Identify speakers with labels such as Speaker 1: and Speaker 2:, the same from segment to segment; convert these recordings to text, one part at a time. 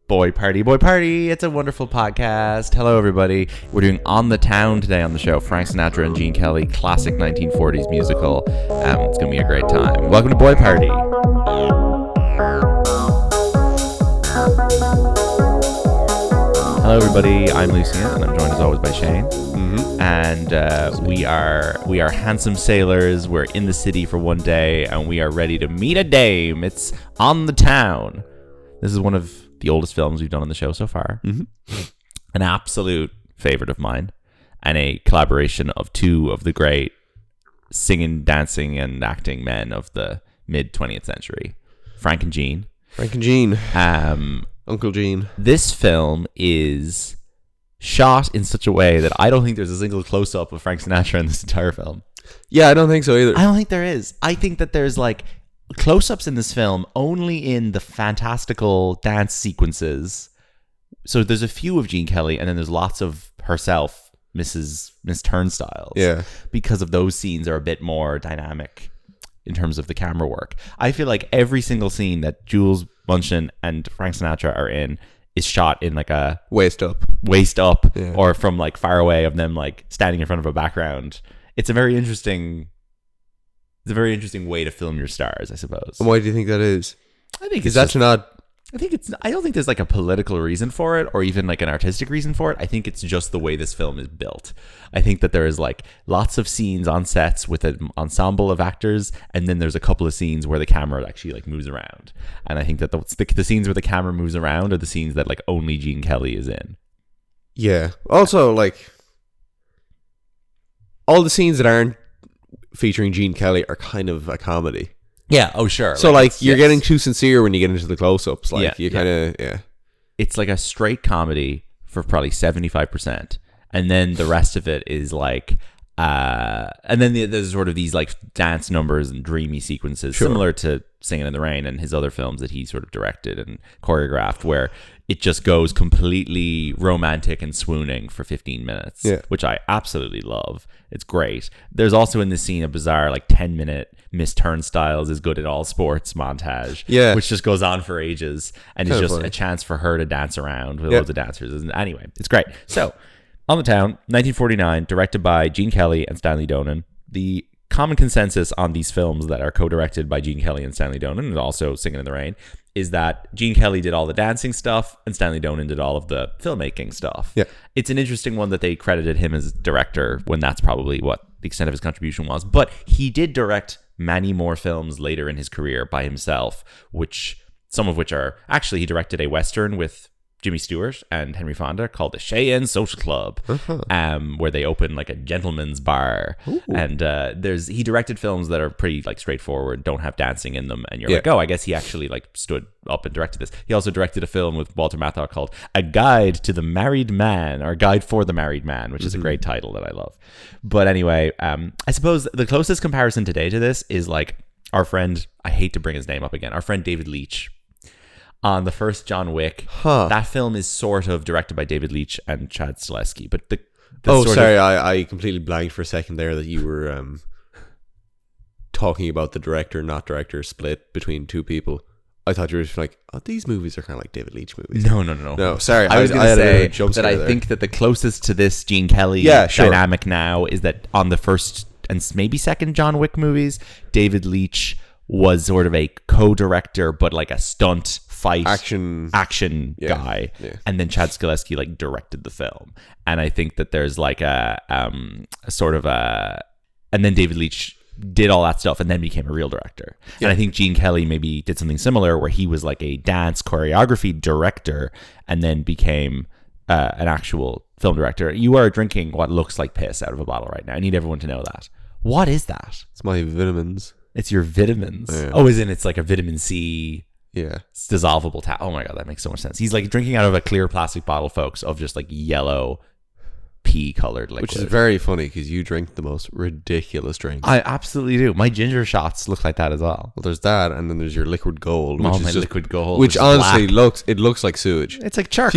Speaker 1: Boy Party. It's a wonderful podcast. Hello, everybody. We're doing On the Town today on the show. Frank Sinatra and Gene Kelly, classic 1940s musical. It's going to be a great time. Welcome to Boy Party. Hello, everybody. I'm Lucien, and I'm joined as always by Shane. Mm-hmm. And we are handsome sailors. We're in the city for one day, and we are ready to meet a dame. It's On the Town. This is one of the oldest films we've done on the show so far. Mm-hmm. An absolute favorite of mine, and a collaboration of two of the great singing, dancing, and acting men of the mid 20th century, Frank and Gene.
Speaker 2: Uncle Gene.
Speaker 1: This film is shot in such a way that I don't think there's a single close-up of Frank Sinatra in this entire film.
Speaker 2: Yeah, I don't think so either.
Speaker 1: I don't think there is. I think that there's like close-ups in this film only in the fantastical dance sequences. So there's a few of Gene Kelly, and then there's lots of herself, Miss Turnstiles.
Speaker 2: Yeah.
Speaker 1: Because of those scenes are a bit more dynamic in terms of the camera work. I feel like every single scene that Jules Munchin and Frank Sinatra are in is shot in like a
Speaker 2: waist up,
Speaker 1: yeah. Or from like far away of them like standing in front of a background. It's a very interesting way to film your stars, I suppose.
Speaker 2: And why do you think that is?
Speaker 1: I think I don't think there's like a political reason for it or even like an artistic reason for it. I think it's just the way this film is built. I think that there is like lots of scenes on sets with an ensemble of actors, and then there's a couple of scenes where the camera actually like moves around. And I think that the scenes where the camera moves around are the scenes that like only Gene Kelly is in.
Speaker 2: Yeah. Also, like all the scenes that aren't featuring Gene Kelly are kind of a comedy.
Speaker 1: Yeah, oh sure.
Speaker 2: So like you're getting too sincere when you get into the close-ups. Like you kind of
Speaker 1: It's like a straight comedy for probably 75%, and then the rest of it is like and then there's sort of these like dance numbers and dreamy sequences, similar to Singing in the Rain and his other films that he sort of directed and choreographed, where it just goes completely romantic and swooning for 15 minutes, which I absolutely love. It's great. There's also in this scene a bizarre like 10-minute Miss Turnstiles is good at all sports montage, which just goes on for ages, and it's just funny. A chance for her to dance around with loads of dancers. And anyway, it's great. So, On the Town, 1949, directed by Gene Kelly and Stanley Donen. The common consensus on these films that are co-directed by Gene Kelly and Stanley Donen, and also Singing in the Rain, is that Gene Kelly did all the dancing stuff and Stanley Donen did all of the filmmaking stuff. Yeah. It's an interesting one that they credited him as director when that's probably what the extent of his contribution was. But he did direct many more films later in his career by himself, some of which are actually he directed a Western with Jimmy Stewart and Henry Fonda called the Cheyenne Social Club, where they open like a gentleman's bar. Ooh. And he directed films that are pretty like straightforward, don't have dancing in them, and you're like, oh, I guess he actually like stood up and directed this. He also directed a film with Walter Matthau called A Guide to the Married Man, or Guide for the Married Man, which is a great title that I love. But anyway, I suppose the closest comparison today to this is like our friend, I hate to bring his name up again, our friend David Leitch. On the first John Wick, that film is sort of directed by David Leitch and Chad Stahelski, but
Speaker 2: I completely blanked for a second there that you were talking about the director not director split between two people. I thought you were just like, oh, these movies are kind of like David Leitch movies.
Speaker 1: No,
Speaker 2: sorry.
Speaker 1: I was going to say that I think that the closest to this Gene Kelly dynamic now is that on the first and maybe second John Wick movies, David Leitch was sort of a co-director, but like a stunt fight action guy, and then Chad Stahelski like directed the film. And I think that there's like a sort of and then David Leitch did all that stuff and then became a real director. And I think Gene Kelly maybe did something similar where he was like a dance choreography director and then became an actual film director. You are drinking what looks like piss out of a bottle right now. I need everyone to know that. What is that?
Speaker 2: It's my vitamins.
Speaker 1: It's your vitamins. Yeah. Oh, as in it's like a vitamin C.
Speaker 2: Yeah.
Speaker 1: It's dissolvable Oh my God, that makes so much sense. He's like drinking out of a clear plastic bottle, folks, of just like yellow pea colored liquid.
Speaker 2: Which is very funny because you drink the most ridiculous drinks.
Speaker 1: I absolutely do. My ginger shots look like that as well.
Speaker 2: Well, there's that, and then there's your liquid gold.
Speaker 1: Which is liquid gold.
Speaker 2: Which honestly looks like sewage.
Speaker 1: It's like charcoal.
Speaker 2: If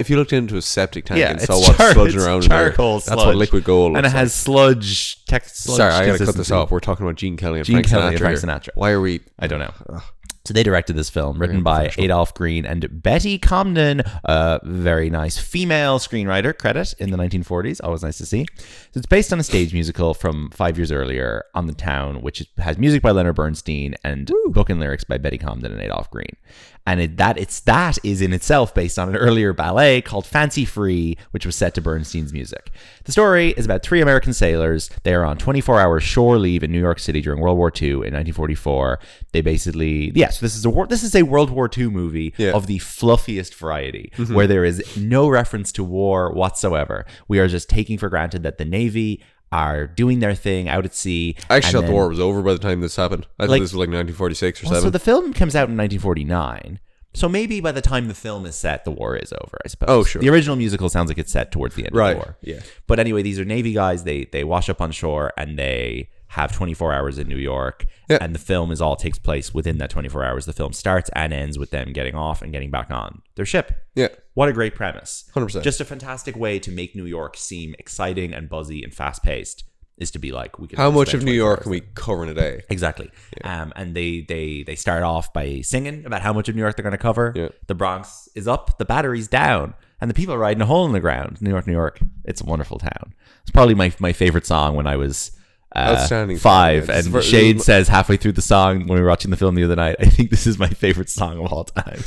Speaker 2: you looked into a septic tank and saw what's sludging around in there, that's what liquid gold looks
Speaker 1: like. And it has sludge. Sorry,
Speaker 2: I gotta cut this off. We're talking about Gene Kelly and Frank Sinatra.
Speaker 1: Frank Sinatra.
Speaker 2: Why are we?
Speaker 1: I don't know. So they directed this film, written by Adolph Green and Betty Comden, a very nice female screenwriter credit in the 1940s. Always nice to see. So it's based on a stage musical from 5 years earlier on The Town, which has music by Leonard Bernstein and book and lyrics by Betty Comden and Adolph Green. And that is in itself based on an earlier ballet called Fancy Free, which was set to Bernstein's music. The story is about 3 American sailors. They are on 24-hour shore leave in New York City during World War II in 1944. They basically, so this is a World War II movie of the fluffiest variety, where there is no reference to war whatsoever. We are just taking for granted that the Navy are doing their thing out at sea.
Speaker 2: I actually thought the war was over by the time this happened. I thought this was like 1946 or 7.
Speaker 1: So the film comes out in 1949. So maybe by the time the film is set, the war is over, I suppose.
Speaker 2: Oh, sure.
Speaker 1: The original musical sounds like it's set towards the end of the war.
Speaker 2: Yeah.
Speaker 1: But anyway, these are Navy guys. They wash up on shore and they have 24 hours in New York. Yeah. And the film takes place within that 24 hours. The film starts and ends with them getting off and getting back on their ship.
Speaker 2: Yeah.
Speaker 1: What a great premise.
Speaker 2: 100%.
Speaker 1: Just a fantastic way to make New York seem exciting and buzzy and fast-paced. Is to be like, we can.
Speaker 2: How much of New York can we cover in a day?
Speaker 1: Exactly. Yeah. And they start off by singing about how much of New York they're going to cover. Yeah. The Bronx is up, the Battery's down, and the people are riding a hole in the ground. New York, New York. It's a wonderful town. It's probably my favorite song when I was
Speaker 2: outstanding
Speaker 1: 5. Yeah. And Shade says halfway through the song when we were watching the film the other night, I think this is my favorite song of all time.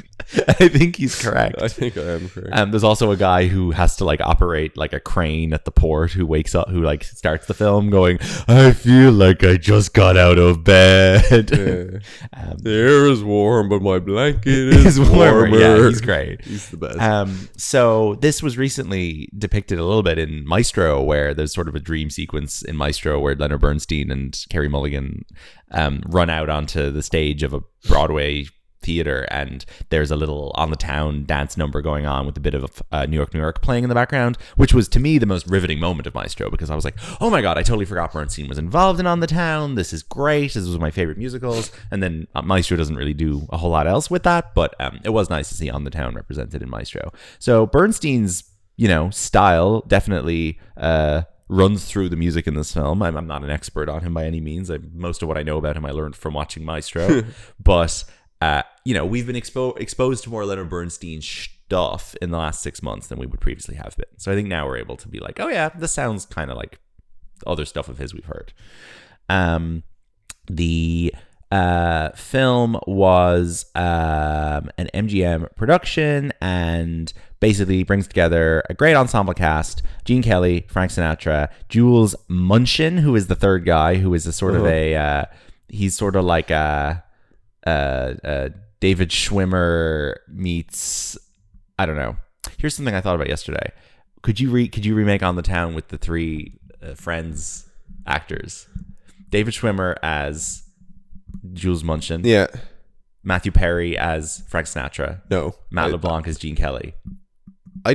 Speaker 1: I think he's correct.
Speaker 2: I think I am correct.
Speaker 1: There's also a guy who has to operate a crane at the port who wakes up, who starts the film going, I feel like I just got out of bed.
Speaker 2: Yeah. The air is warm, but my blanket is warmer.
Speaker 1: Yeah, he's great.
Speaker 2: He's the best.
Speaker 1: So this was recently depicted a little bit in Maestro, where there's sort of a dream sequence in Maestro where Leonard Bernstein and Carey Mulligan run out onto the stage of a Broadway theater, and there's a little on the town dance number going on with a bit of New York, New York playing in the background, which was to me the most riveting moment of Maestro, because I was like, oh my god, I totally forgot Bernstein was involved in On the Town. This is great. This was my favorite musicals. And then Maestro doesn't really do a whole lot else with that, but it was nice to see On the Town represented in Maestro. So Bernstein's style definitely runs through the music in this film. I'm not an expert on him by any means. Most of what I know about him I learned from watching Maestro, but we've been exposed to more Leonard Bernstein stuff in the last 6 months than we would previously have been. So I think now we're able to be like, oh yeah, this sounds kind of like other stuff of his we've heard. The film was an MGM production and basically brings together a great ensemble cast: Gene Kelly, Frank Sinatra, Jules Munchin, who is the third guy, who is a sort of he's sort of like a David Schwimmer meets, I don't know. Here's something I thought about yesterday. Could you remake On the Town with the 3 Friends actors? David Schwimmer as Jules Munchin.
Speaker 2: Yeah.
Speaker 1: Matthew Perry as Frank Sinatra.
Speaker 2: No.
Speaker 1: Matt LeBlanc as Gene Kelly.
Speaker 2: I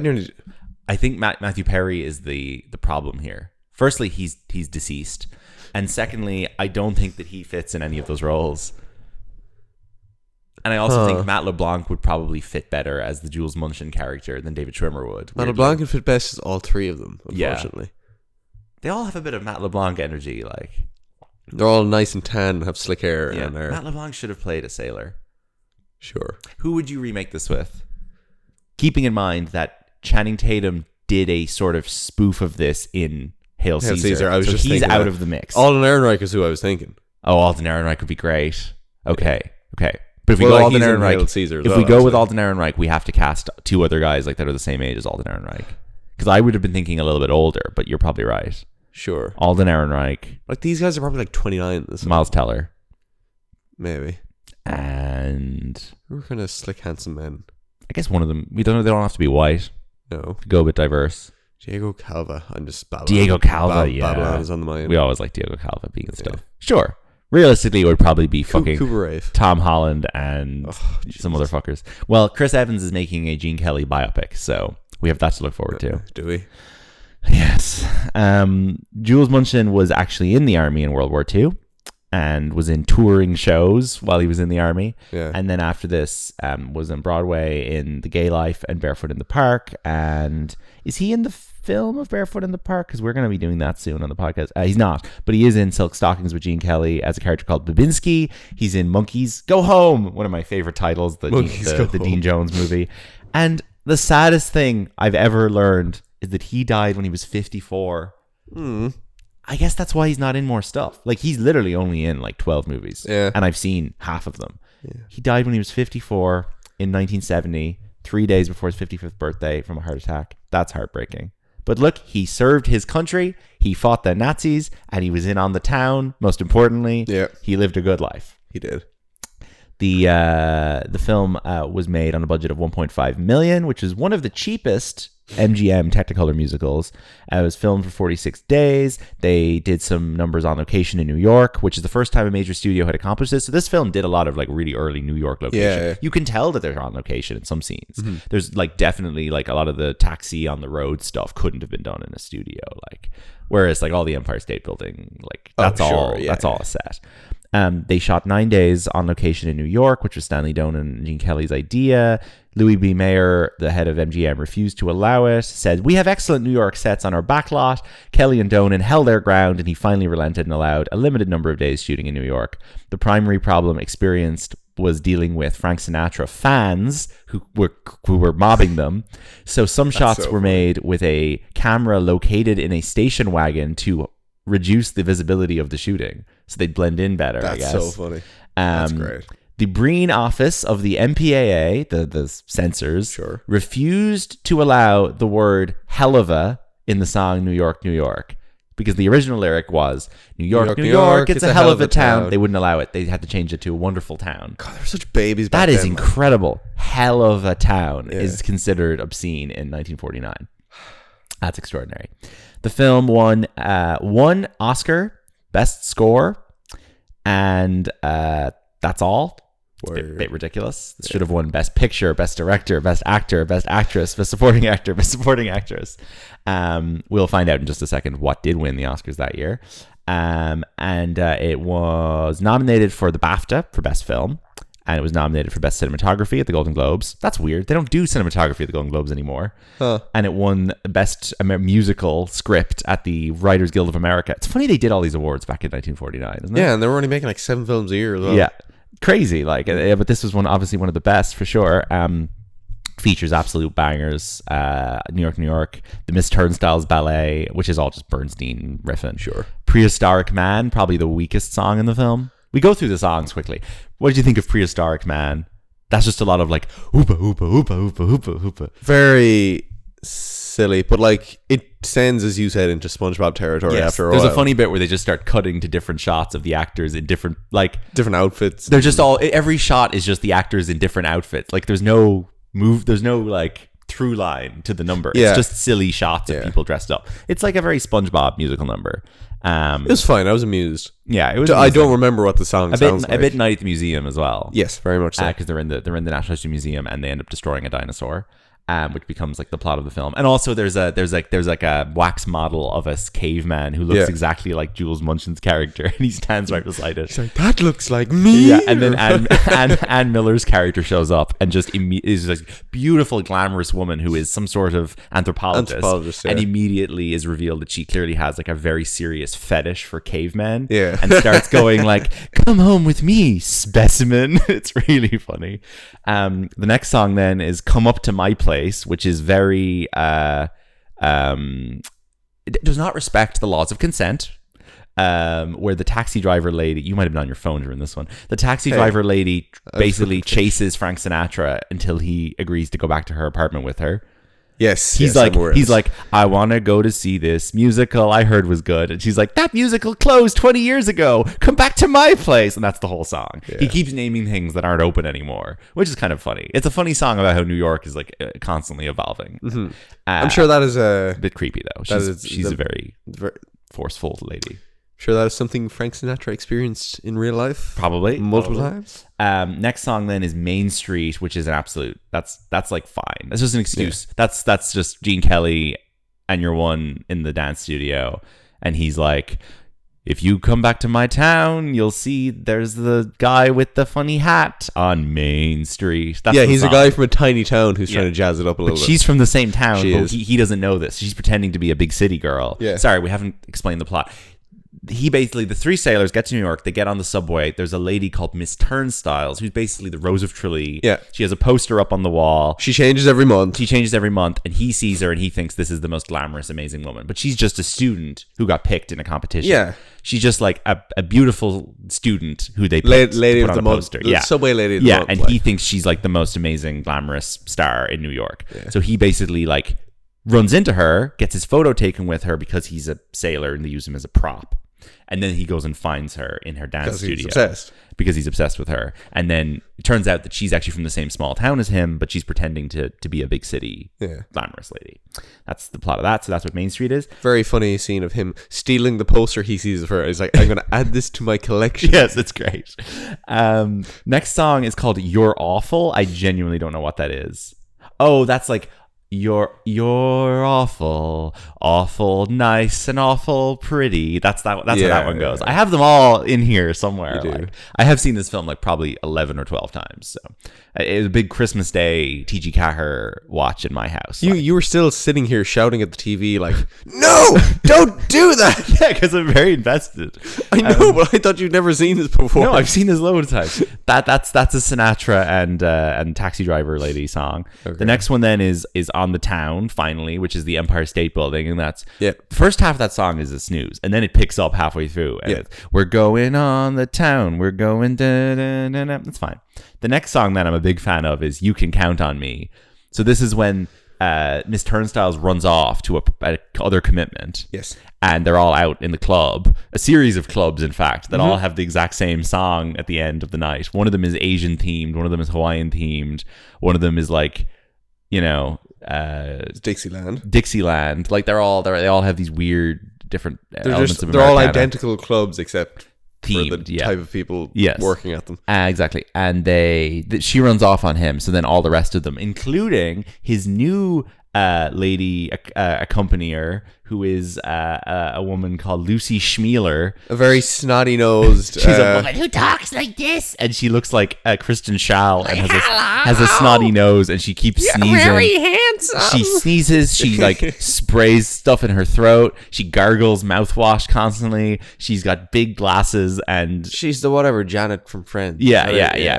Speaker 1: think Matthew Perry is the problem here. Firstly, he's deceased. And secondly, I don't think that he fits in any of those roles. And I also think Matt LeBlanc would probably fit better as the Jules Munchin character than David Schwimmer would.
Speaker 2: Matt LeBlanc would fit best as all 3 of them, unfortunately.
Speaker 1: Yeah. They all have a bit of Matt LeBlanc energy.
Speaker 2: They're all nice and tan, have slick hair.
Speaker 1: Yeah,
Speaker 2: and
Speaker 1: Matt LeBlanc should have played a sailor.
Speaker 2: Sure.
Speaker 1: Who would you remake this with? Keeping in mind that Channing Tatum did a sort of spoof of this in Hail Caesar.
Speaker 2: I was just
Speaker 1: he's
Speaker 2: thinking
Speaker 1: out
Speaker 2: that.
Speaker 1: of the mix.
Speaker 2: Alden Ehrenreich is who I was thinking.
Speaker 1: Oh, Alden Ehrenreich would be great. Okay. But if we
Speaker 2: Well,
Speaker 1: go
Speaker 2: like
Speaker 1: Alden
Speaker 2: he's in
Speaker 1: Ehrenreich,
Speaker 2: Hail Caesar as
Speaker 1: if
Speaker 2: well,
Speaker 1: we go with
Speaker 2: actually.
Speaker 1: Alden Ehrenreich, we have to cast 2 other guys that are the same age as Alden Ehrenreich. Because I would have been thinking a little bit older, but you're probably right.
Speaker 2: Sure.
Speaker 1: Alden Ehrenreich,
Speaker 2: These guys are probably 29 this
Speaker 1: Miles Teller,
Speaker 2: maybe.
Speaker 1: and
Speaker 2: We're kind of slick, handsome men.
Speaker 1: I guess one of them. They don't have to be white.
Speaker 2: No.
Speaker 1: Go a bit diverse.
Speaker 2: Diego Calva. I'm just babbling.
Speaker 1: Diego Calva, yeah.
Speaker 2: Babylon is on the mind.
Speaker 1: We always like Diego Calva being and stuff. Sure. Realistically, it would probably be fucking
Speaker 2: Cooper Rave.
Speaker 1: Tom Holland and some other fuckers. Well, Chris Evans is making a Gene Kelly biopic, so we have that to look forward to.
Speaker 2: Do we?
Speaker 1: Yes. Jules Munchin was actually in the army in World War II and was in touring shows while he was in the army.
Speaker 2: Yeah.
Speaker 1: And then after this, was on Broadway in The Gay Life and Barefoot in the Park. And is he in the film of Barefoot in the Park? Because we're going to be doing that soon on the podcast. He's not, but he is in Silk Stockings with Gene Kelly as a character called Babinski. He's in Monkeys Go Home, one of my favorite titles, the Dean Jones movie. And the saddest thing I've ever learned is that he died when he was 54. I guess that's why he's not in more stuff. Like, he's literally only in like 12 movies.
Speaker 2: Yeah.
Speaker 1: And I've seen half of them. Yeah. He died when he was 54 in 1970, 3 days before his 55th birthday from a heart attack. That's heartbreaking. But look, he served his country. He fought the Nazis, and he was in On the Town. Most importantly, he lived a good life.
Speaker 2: He did.
Speaker 1: The film was made on a budget of $1.5 million, which is one of the cheapest MGM Technicolor musicals. It was filmed for 46 days. They did some numbers on location in New York, which is the first time a major studio had accomplished this. So this film did a lot of like really early New York location. Yeah. You can tell that they're on location in some scenes. Mm-hmm. There's like definitely like a lot of the taxi on the road stuff couldn't have been done in a studio. Like, whereas like all the Empire State Building, like that's all a set. They shot 9 days on location in New York, which was Stanley Donen and Gene Kelly's idea. Louis B. Mayer, the head of MGM, refused to allow it, said, "We have excellent New York sets on our backlot." Kelly and Donen held their ground, and he finally relented and allowed a limited number of days shooting in New York. The primary problem experienced was dealing with Frank Sinatra fans who were mobbing them. So some shots were made with a camera located in a station wagon to reduce the visibility of the shooting, so they'd blend in better. I guess.
Speaker 2: That's so funny. That's great.
Speaker 1: The Breen office of the MPAA, the censors, refused to allow the word "helluva" in the song "New York, New York," because the original lyric was "New York, New York, it's a hell of a town." They wouldn't allow it. They had to change it to "a wonderful town."
Speaker 2: God, they're such babies. Back
Speaker 1: that is
Speaker 2: then,
Speaker 1: incredible. Hell of a town is considered obscene in 1949. That's extraordinary. The film won one Oscar, Best Score, and that's all. It's a bit ridiculous. This should have won Best Picture, Best Director, Best Actor, Best Actress, Best Supporting Actor, Best Supporting Actress. We'll find out in just a second what did win the Oscars that year. And it was nominated for the BAFTA for Best Film. And it was nominated for Best Cinematography at the Golden Globes. That's weird. They don't do cinematography at the Golden Globes anymore. Huh. And it won Best Musical Script at the Writers Guild of America. It's funny they did all these awards back in 1949, isn't it?
Speaker 2: Yeah, and they were only making like 7 films a year as well.
Speaker 1: Yeah. Crazy. But this was obviously one of the best for sure. Features absolute bangers. New York, New York. The Miss Turnstiles Ballet, which is all just Bernstein riffing.
Speaker 2: Sure.
Speaker 1: Prehistoric Man, probably the weakest song in the film. We go through the songs quickly. What did you think of Prehistoric Man? That's just a lot of like oopa oopa oopa oopa oopa oopa.
Speaker 2: Very silly, but like it sends, as you said, into SpongeBob territory after a while.
Speaker 1: There's a funny bit where they just start cutting to different shots of the actors in different
Speaker 2: outfits.
Speaker 1: They're just every shot is just the actors in different outfits. Like there's no like through line to the number. It's just silly shots of people dressed up. It's like a very SpongeBob musical number.
Speaker 2: It was fine. I was amused.
Speaker 1: Yeah, it was.
Speaker 2: I don't remember what the song sounds like.
Speaker 1: A bit Night at the Museum as well.
Speaker 2: Yes, very much so.
Speaker 1: Because they're in the Natural History Museum and they end up destroying a dinosaur. Which becomes like the plot of the film. And also there's like a wax model of a caveman who looks exactly like Jules Munchen's character, and he stands right beside it.
Speaker 2: He's like, that looks like me.
Speaker 1: Yeah, and then Ann Miller's character shows up and just is like beautiful, glamorous woman who is some sort of anthropologist, and immediately is revealed that she clearly has like a very serious fetish for cavemen.
Speaker 2: Yeah,
Speaker 1: and starts going like, "Come home with me, specimen." It's really funny. The next song then is "Come Up to My Place," which is very it does not respect the laws of consent. Where the taxi driver lady, you might have been on your phone during this one. The taxi driver lady basically chases Frank Sinatra until he agrees to go back to her apartment with her.
Speaker 2: Yes,
Speaker 1: he's like, "I want to go to see this musical I heard was good," and she's like, "That musical closed 20 years ago. Come back to my place." And that's the whole song. Yeah. He keeps naming things that aren't open anymore, which is kind of funny. It's a funny song about how New York is like constantly evolving.
Speaker 2: Mm-hmm. I'm sure that is a
Speaker 1: bit creepy though. She's a very forceful lady.
Speaker 2: Sure, that is something Frank Sinatra experienced in real life,
Speaker 1: probably
Speaker 2: multiple times.
Speaker 1: Next song then is Main Street, which is an absolute. That's like fine. That's just an excuse. Yeah. That's just Gene Kelly and your one in the dance studio, and he's like, if you come back to my town, you'll see there's the guy with the funny hat on Main Street. That's
Speaker 2: he's a guy from a tiny town who's trying to jazz it up a little bit.
Speaker 1: She's from the same town,
Speaker 2: She
Speaker 1: but
Speaker 2: is.
Speaker 1: he doesn't know this. She's pretending to be a big city girl.
Speaker 2: Yeah.
Speaker 1: Sorry, we haven't explained the plot. The three sailors get to New York. They get on the subway. There's a lady called Miss Turnstiles, who's basically the Rose of Tralee.
Speaker 2: Yeah.
Speaker 1: She has a poster up on the wall.
Speaker 2: She changes every month.
Speaker 1: She changes every month, and he sees her, and he thinks this is the most glamorous, amazing woman. But she's just a student who got picked in a competition.
Speaker 2: Yeah.
Speaker 1: She's just like a beautiful student who they picked
Speaker 2: Lady
Speaker 1: to
Speaker 2: of
Speaker 1: put
Speaker 2: the
Speaker 1: on a
Speaker 2: month.
Speaker 1: poster.
Speaker 2: The subway lady of the month.
Speaker 1: And
Speaker 2: like.
Speaker 1: he thinks she's like the most amazing, glamorous star in New York. Yeah. So he basically like runs into her, gets his photo taken with her because he's a sailor and they use him as a prop. And then he goes and finds her in her dance studio. Because he's obsessed with her. And then it turns out that she's actually from the same small town as him, but she's pretending to be a big city glamorous lady. That's the plot of that. So that's what Main Street is.
Speaker 2: Very funny scene of him stealing the poster he sees of her. He's like, I'm going to add this to my collection.
Speaker 1: Yes, it's great. Next song is called You're Awful. I genuinely don't know what that is. Oh, that's like... You're awful nice and awful pretty. That's where that one goes. I have them all in here somewhere.
Speaker 2: You do.
Speaker 1: Like, I have seen this film like probably 11 or 12 times. So it was a big Christmas Day TG Caher watch in my house.
Speaker 2: You were still sitting here shouting at the TV like, no, don't do that.
Speaker 1: Yeah, because I'm very invested.
Speaker 2: I know, but I thought you'd never seen this before.
Speaker 1: No, I've seen this loads of times. That's a Sinatra and Taxi Driver Lady song. Okay. The next one then is On the Town, finally, which is the Empire State Building, and that's first half of that song is a snooze, and then it picks up halfway through, and it's, we're going on the town, we're going da da da da. That's fine. The next song that I'm a big fan of is You Can Count on Me. So this is when Miss Turnstiles runs off to a other commitment.
Speaker 2: Yes.
Speaker 1: And they're all out in the club, a series of clubs, in fact, that all have the exact same song at the end of the night. One of them is Asian themed, one of them is Hawaiian themed, one of them is like, you know, Dixieland. Like they all have these weird different elements of Americana.
Speaker 2: They're all identical clubs except
Speaker 1: themed,
Speaker 2: for the type of people working at them.
Speaker 1: Exactly. And she runs off on him. So then all the rest of them, including his new lady accompanier, who is a woman called Lucy Schmealer.
Speaker 2: A very snotty-nosed...
Speaker 1: She's a woman who talks like this. And she looks like Kristen Schaal and has a snotty nose, and she keeps sneezing.
Speaker 2: Very handsome.
Speaker 1: She sneezes. She like sprays stuff in her throat. She gargles mouthwash constantly. She's got big glasses, and...
Speaker 2: She's the whatever, Janet from Friends.
Speaker 1: Yeah.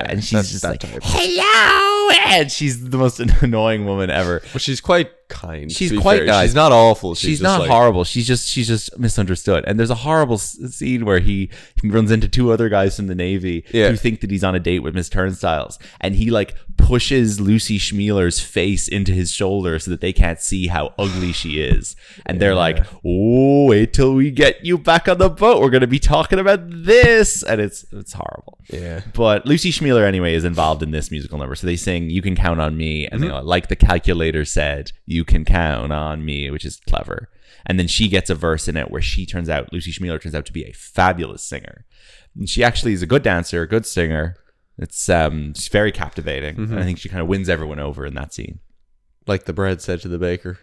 Speaker 1: And she's just like, hello! And she's the most annoying woman ever.
Speaker 2: But she's quite kind.
Speaker 1: She's quite nice.
Speaker 2: She's not awful.
Speaker 1: She's not horrible. She's just misunderstood. And there's a horrible scene where he runs into two other guys from the Navy who think that he's on a date with Miss Turnstiles, and he like pushes Lucy Schmealer's face into his shoulder so that they can't see how ugly she is. And they're like, "Oh, wait till we get you back on the boat. We're gonna be talking about this," and it's horrible.
Speaker 2: Yeah.
Speaker 1: But Lucy Schmealer anyway is involved in this musical number, so they sing "You Can Count on Me," and they go, like the calculator said, "You can count on me," which is clever. And then she gets a verse in it where Lucy Schmealer turns out to be a fabulous singer. And she actually is a good dancer, a good singer. It's she's very captivating. And I think she kind of wins everyone over in that scene.
Speaker 2: Like the bread said to the baker.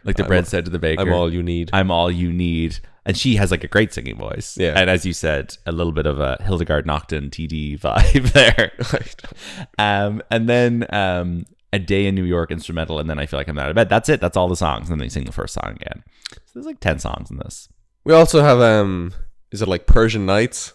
Speaker 1: I'm
Speaker 2: all you need.
Speaker 1: I'm all you need. And she has like a great singing voice.
Speaker 2: Yeah.
Speaker 1: And as you said, a little bit of a Hildegard Nocton TD vibe there. And then A Day in New York instrumental, and then I Feel Like I'm Out of Bed. That's it. That's all the songs. And then they sing the first song again. So there's like 10 songs in this.
Speaker 2: We also have is it like Persian Nights?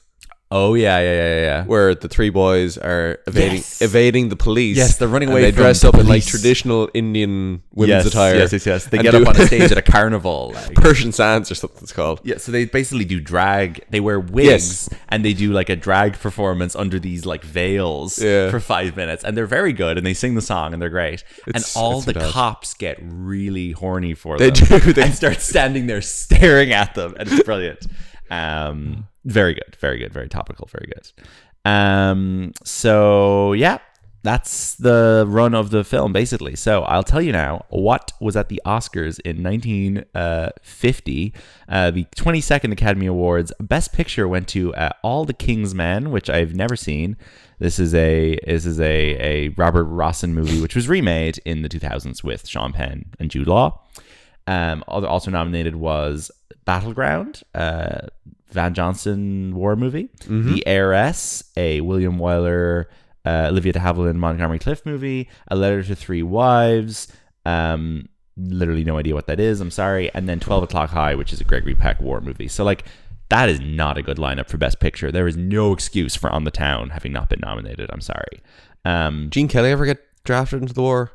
Speaker 1: Oh yeah.
Speaker 2: Where the three boys are evading the police.
Speaker 1: Yes, they're running away.
Speaker 2: They
Speaker 1: from
Speaker 2: dress
Speaker 1: the
Speaker 2: up
Speaker 1: police.
Speaker 2: in like traditional Indian women's attire.
Speaker 1: Yes. They get up on a stage at a carnival. Like.
Speaker 2: Persian Sands or something it's called.
Speaker 1: Yeah, so they basically do drag. They wear wigs and they do like a drag performance under these like veils for 5 minutes, and they're very good. And they sing the song and they're great. And all the cops get really horny for them.
Speaker 2: They do.
Speaker 1: And start standing there staring at them, and it's brilliant. Very good, very topical, very good. So yeah, that's the run of the film basically. So I'll tell you now what was at the Oscars in 1950. The 22nd Academy Awards. Best Picture went to All the King's Men, which I've never seen. This is a Robert Rossen movie, which was remade in the 2000s with Sean Penn and Jude Law. Also nominated was Battleground, Van Johnson war movie. The Heiress, a William Wyler, Olivia de Havilland, Montgomery Clift movie. A Letter to Three Wives. Literally no idea what that is. I'm sorry. And then 12 O'Clock High, which is a Gregory Peck war movie. So like, that is not a good lineup for Best Picture. There is no excuse for On the Town having not been nominated. I'm sorry.
Speaker 2: Gene Kelly ever get drafted into the war?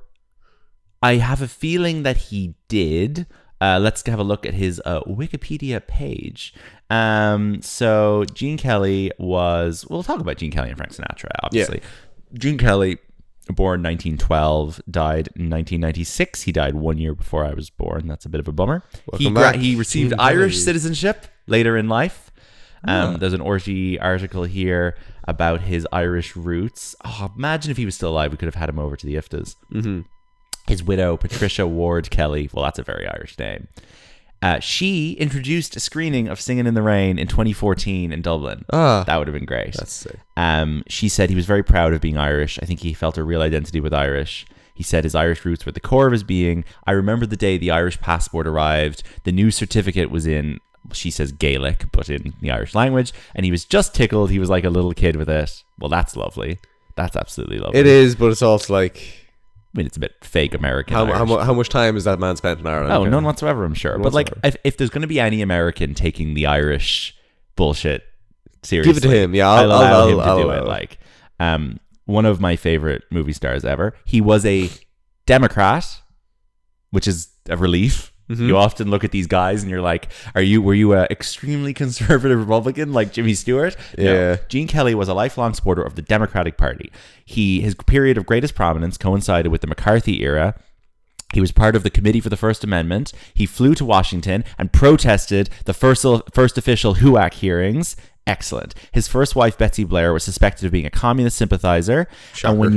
Speaker 1: I have a feeling that he did. Let's have a look at his Wikipedia page. So Gene Kelly we'll talk about Gene Kelly and Frank Sinatra, obviously. Yeah. Gene Kelly, born 1912, died in 1996. He died 1 year before I was born. That's a bit of a bummer. He received Irish citizenship later in life. There's an Orgy article here about his Irish roots. Oh, imagine if he was still alive. We could have had him over to the IFTAs. His widow, Patricia Ward Kelly. Well, that's a very Irish name. She introduced a screening of Singin' in the Rain in 2014 in Dublin. That would have been great.
Speaker 2: That's sick.
Speaker 1: She said he was very proud of being Irish. I think he felt a real identity with Irish. He said his Irish roots were the core of his being. I remember the day the Irish passport arrived. The new certificate was in, she says Gaelic, but in the Irish language. And he was just tickled. He was like a little kid with it. Well, that's lovely. That's absolutely lovely.
Speaker 2: It is, but it's also like...
Speaker 1: I mean, it's a bit fake American.
Speaker 2: How much time has that man spent in Ireland?
Speaker 1: Oh, none whatsoever, I'm sure. But like, if there's going to be any American taking the Irish bullshit seriously,
Speaker 2: give it to him. Yeah,
Speaker 1: I'll allow him to do it. Like, one of my favorite movie stars ever. He was a Democrat, which is a relief. You often look at these guys and you're like, were you a extremely conservative Republican like Jimmy Stewart?
Speaker 2: Yeah.
Speaker 1: No. Gene Kelly was a lifelong supporter of the Democratic Party. His period of greatest prominence coincided with the McCarthy era. He was part of the Committee for the First Amendment. He flew to Washington and protested the first official HUAC hearings. Excellent. His first wife, Betsy Blair, was suspected of being a communist sympathizer.
Speaker 2: Shocker.
Speaker 1: And when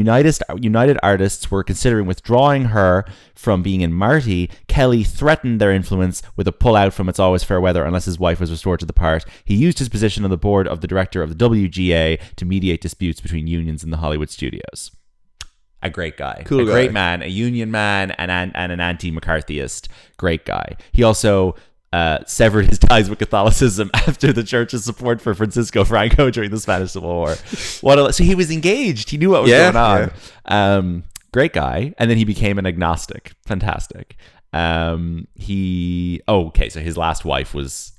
Speaker 1: United Artists were considering withdrawing her from being in Marty, Kelly threatened their influence with a pullout from It's Always Fair Weather unless his wife was restored to the part. He used his position on the board of the director of the WGA to mediate disputes between unions in the Hollywood studios. A great guy.
Speaker 2: Cool guy.
Speaker 1: Great man. A union man and an anti-McCarthyist. Great guy. He also... severed his ties with Catholicism after the church's support for Francisco Franco during the Spanish Civil War. So he was engaged. He knew what was going on. Yeah. Great guy. And then he became an agnostic. Fantastic. So his last wife was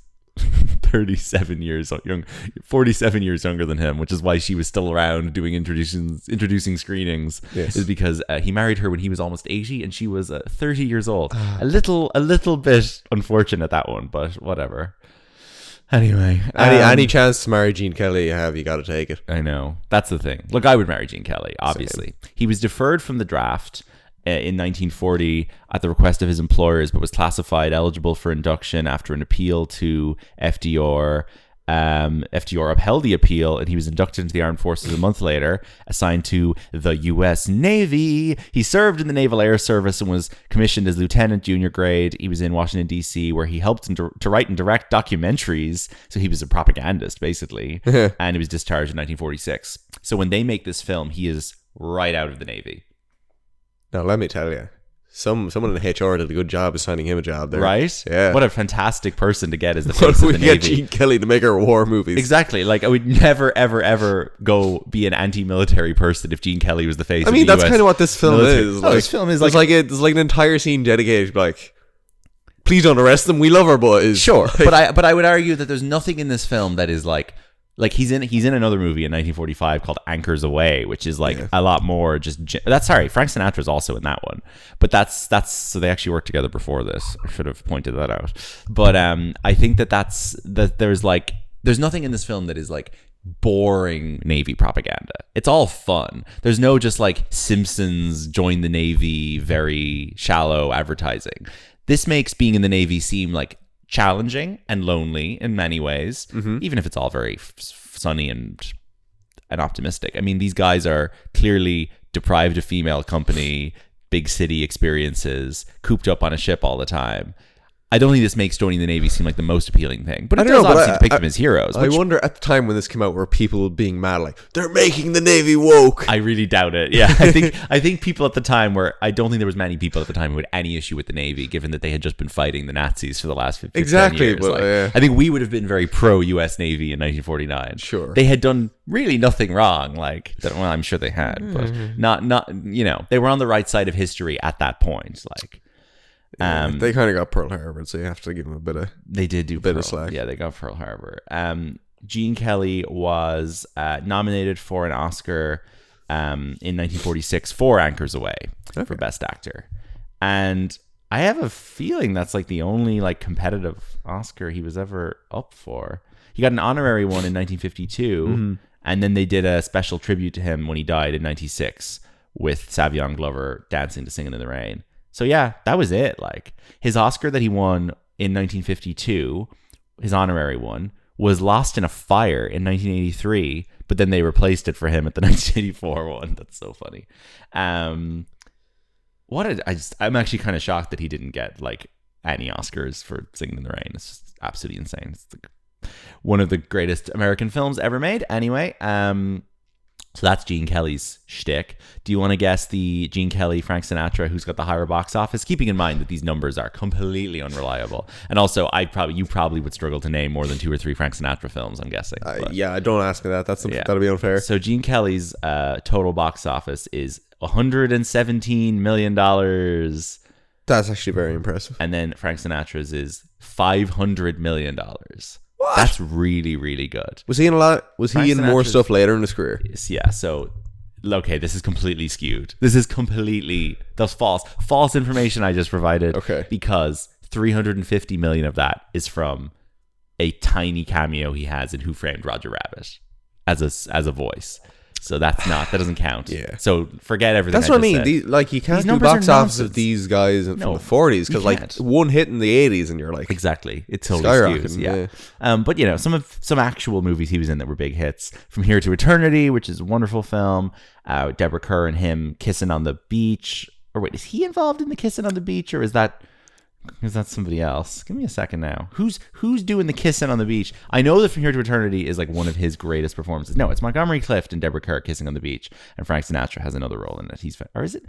Speaker 1: 47 years young, 47 years younger than him, which is why she was still around doing introducing screenings.
Speaker 2: Yes.
Speaker 1: Is because he married her when he was almost 80 and she was 30 years old. A little bit unfortunate, that one, but whatever. Anyway,
Speaker 2: any chance to marry Gene Kelly you have, you got to take it.
Speaker 1: I know, that's the thing. Look, I would marry Gene Kelly, obviously. Same. He was deferred from the draft in 1940 at the request of his employers, but was classified eligible for induction after an appeal to FDR. FDR upheld the appeal and he was inducted into the armed forces a month later, assigned to the U.S. Navy. He served in the Naval Air Service and was commissioned as lieutenant junior grade. He was in Washington, D.C., where he helped to write and direct documentaries. So he was a propagandist, basically. And he was discharged in 1946. So when they make this film, he is right out of the Navy.
Speaker 2: Now, let me tell you, someone in HR did a good job of signing him a job there.
Speaker 1: Right?
Speaker 2: Yeah.
Speaker 1: What a fantastic person to get as the face of the Navy.
Speaker 2: We get Gene Kelly to make our war movies.
Speaker 1: Exactly. Like, I would never, ever, ever go be an anti-military person if Gene Kelly was the face of the
Speaker 2: that's
Speaker 1: US
Speaker 2: kind of what this film is.
Speaker 1: This film is
Speaker 2: like an entire scene dedicated, like, please don't arrest them. We love our boys.
Speaker 1: Sure. But I would argue that there's nothing in this film that is like he's in another movie in 1945 called Anchors Away, which is like a lot more just Frank Sinatra's also in that one, but that's so they actually worked together before this. I should have pointed that out. But I think that there's nothing in this film that is like boring Navy propaganda. It's all fun. There's no just like Simpsons join the Navy, very shallow advertising. This makes being in the Navy seem like challenging and lonely in many ways, even if it's all very sunny and optimistic. I mean, these guys are clearly deprived of female company, big city experiences, cooped up on a ship all the time. I don't think this makes joining the Navy seem like the most appealing thing, but
Speaker 2: I
Speaker 1: it
Speaker 2: don't
Speaker 1: does
Speaker 2: know, but
Speaker 1: obviously depict them as heroes.
Speaker 2: I wonder at the time when this came out, were people being mad like they're making the Navy woke?
Speaker 1: I really doubt it. Yeah, I think people at the time were. I don't think there was many people at the time who had any issue with the Navy, given that they had just been fighting the Nazis for the last 15 years.
Speaker 2: But,
Speaker 1: I think we would have been very pro U.S. Navy in 1949.
Speaker 2: Sure,
Speaker 1: they had done really nothing wrong. Like, well, I'm sure they had, but not. They were on the right side of history at that point. Like.
Speaker 2: They kind of got Pearl Harbor, so you have to give them a bit of.
Speaker 1: They did do
Speaker 2: a bit of slack.
Speaker 1: Yeah, they got Pearl Harbor. Gene Kelly was nominated for an Oscar in 1946 for Anchors Away for Best Actor, and I have a feeling that's like the only like competitive Oscar he was ever up for. He got an honorary one in 1952, and then they did a special tribute to him when he died in 1996 with Savion Glover dancing to Singing in the Rain. So yeah, that was it. Like his Oscar that he won in 1952, his honorary one, was lost in a fire in 1983, but then they replaced it for him at the 1984 one. That's so funny. I'm actually kind of shocked that he didn't get like any Oscars for Singing in the Rain. It's just absolutely insane. It's one of the greatest American films ever made. Anyway, so that's Gene Kelly's shtick. Do you want to guess the Gene Kelly, Frank Sinatra, who's got the higher box office? Keeping in mind that these numbers are completely unreliable. And also, you probably would struggle to name more than 2 or 3 Frank Sinatra films, I'm guessing.
Speaker 2: Yeah, don't ask me that. That'll be unfair.
Speaker 1: So Gene Kelly's total box office is $117 million.
Speaker 2: That's actually very impressive.
Speaker 1: And then Frank Sinatra's is $500 million.
Speaker 2: What?
Speaker 1: That's really, really good.
Speaker 2: Was he in a lot? Was he in more stuff later in his career?
Speaker 1: Yeah. So, okay, this is completely skewed. That's false information I just provided.
Speaker 2: Okay.
Speaker 1: Because 350 million of that is from a tiny cameo he has in Who Framed Roger Rabbit as a voice. So that doesn't count.
Speaker 2: Yeah.
Speaker 1: So forget everything.
Speaker 2: That's what I mean. You can't do box office of these guys from the 40s because like one hit in the 80s and you're like
Speaker 1: exactly. It totally skews. Yeah. But some actual movies he was in that were big hits. From Here to Eternity, which is a wonderful film. Deborah Kerr and him kissing on the beach. Or wait, is he involved in the kissing on the beach, or is that somebody else? Give me a second now. Who's doing the kissing on the beach? I know that From Here to Eternity is like one of his greatest performances. No, it's Montgomery Clift and Deborah Kerr kissing on the beach, and Frank Sinatra has another role in it. Or is it?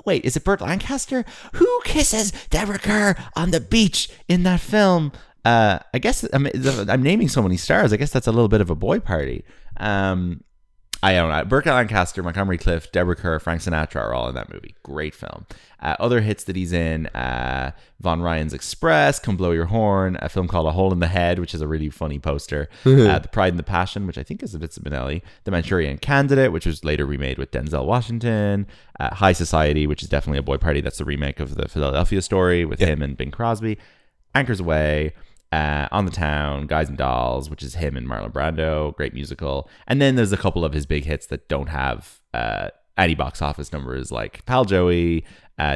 Speaker 1: Wait, is it Burt Lancaster? Who kisses Deborah Kerr on the beach in that film? I guess I'm naming so many stars. I guess that's a little bit of a boy party. I don't know. Burt Lancaster, Montgomery Clift, Deborah Kerr, Frank Sinatra are all in that movie. Great film. Other hits that he's in, Von Ryan's Express, Come Blow Your Horn, a film called A Hole in the Head, which is a really funny poster. The Pride and the Passion, which I think is a Vincent Minnelli. The Manchurian Candidate, which was later remade with Denzel Washington. High Society, which is definitely a boy party. That's the remake of the Philadelphia Story with him and Bing Crosby. Anchors Away. On the Town, Guys and Dolls, which is him and Marlon Brando, great musical. And then there's a couple of his big hits that don't have any box office numbers, like Pal Joey,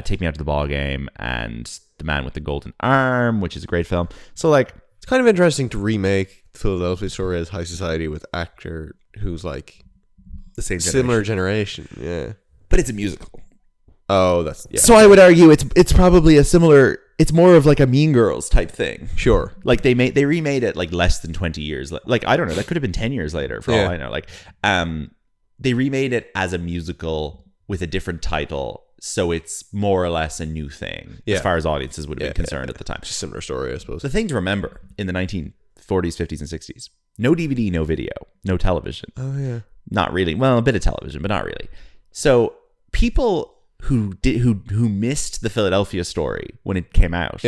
Speaker 1: Take Me Out to the Ball Game, and The Man with the Golden Arm, which is a great film. So like,
Speaker 2: it's kind of interesting to remake the Philadelphia Story as High Society with actor who's like
Speaker 1: the same
Speaker 2: similar generation. Yeah,
Speaker 1: but it's a musical.
Speaker 2: Oh, that's
Speaker 1: So I would argue it's probably a similar. It's more of like a Mean Girls type thing.
Speaker 2: Sure.
Speaker 1: Like they remade it like less than 20 years. Like, I don't know. That could have been 10 years later for all I know. Like, they remade it as a musical with a different title. So it's more or less a new thing as far as audiences would have been concerned at the time.
Speaker 2: Just a similar story, I suppose.
Speaker 1: The thing to remember in the 1940s, 50s, and 60s, no DVD, no video, no television.
Speaker 2: Oh, yeah.
Speaker 1: Not really. Well, a bit of television, but not really. So people who missed the Philadelphia Story when it came out